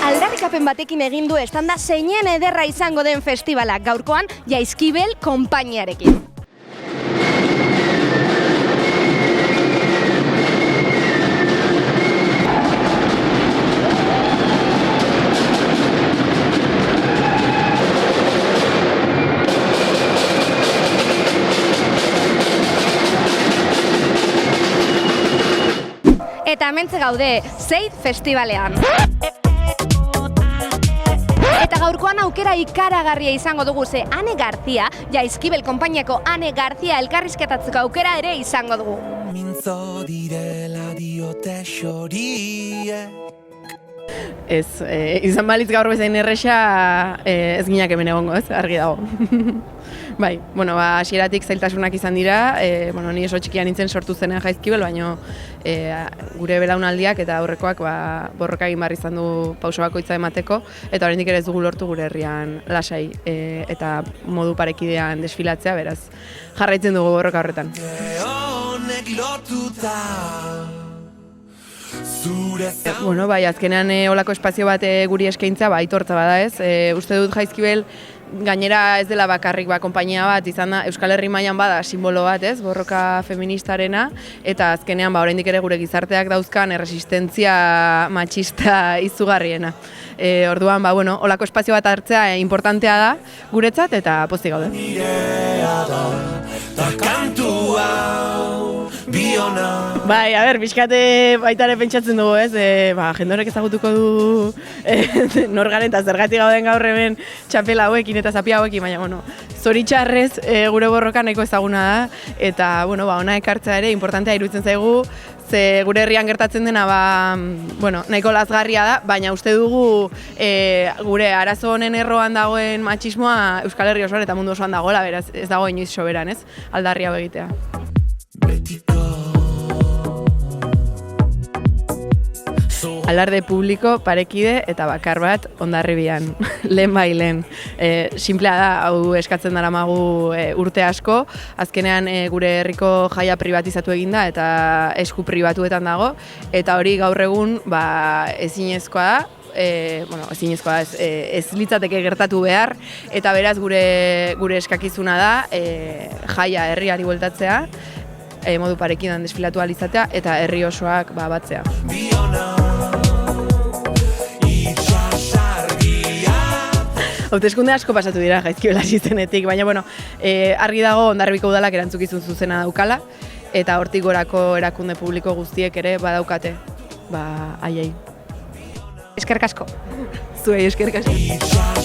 Aldarrikapen batekin egin du estanda zeinen ederra izango den festivalak gaurkoan Jaizkibel konpainiarekin. Eta hementze gaude, Zeit Festivalean. Eta gaurkoan aukera ikaragarria izango dugu ze Ane Garzia, Jaizkibel konpainiako Ane Garzia elkarrizketatzeko aukera ere izango dugu. Mintzo direla diote xoriek. Ez, izan balitz gaur bezain erresa ez ginak hemen egongo, ez, argi dago. Bai, bueno, hasieratik zailtasunak izan dira, ni oso txikia nintzen sortu zenean Jaizkibel, baina gure belaunaldiak eta aurrekoak borroka egin behar izan du pauso bakoitza emateko, eta oraindik ere ez dugu lortu gure herrian lasai eta modu parekidean desfilatzea, beraz, jarraitzen dugu borroka horretan. Bueno, bai, azkenean olako espazio bat guri eskaintza, aitortza bada ez. Uste dut Jaizkibel gainera ez dela bakarrik konpainia bat, izan da Euskal Herri mailan bada simbolo bat, ez, borroka feministarena, eta azkenean oraindik ere gure gizarteak dauzkan erresistentzia matxista izugarriena. Orduan, olako espazio bat hartzea importantea da guretzat eta pozik gaude. Bai, pixkate baitare pentsatzen dugu, ez? Jende horrek ezagutuko du nor garen eta zergatik gauden gaur hemen txapela hauekin eta zapia hauekin, baina, zoritxarrez gure borroka nahiko ezaguna da, eta, ona ekartzea ere importantea iruditzen zaigu, ze gure herrian gertatzen dena, nahiko lazgarria da, baina uste dugu gure arazo honen erroan dagoen matxismoa Euskal Herri osoan eta mundu osoan dagoela, beraz ez dago inoiz soberan, ez? Aldarri hau egitea. Alarde publiko, parekide eta bakar bat Hondarribian, lehen bai lehen. Sinplea da, hau eskatzen daramagu urte asko, azkenean gure herriko jaia privatizatu eginda eta esku pribatuetan dago, eta hori gaur egun ezinezkoa da, ezinezkoa da, ez litzateke gertatu behar, eta beraz gure eskakizuna da jaia herriari bueltatzea, modu parekidan desfilatu ahal izatea eta herri osoak batzea. Hauteskunde asko pasatu dira Jaizkibel hasi zenetik, baina argi dago Hondarribiko udalak erantzukizun zuzena daukala eta hortik gorako erakunde publiko guztiek ere badaukate haiei. Eskerrik asko. Zuei eskerrik asko.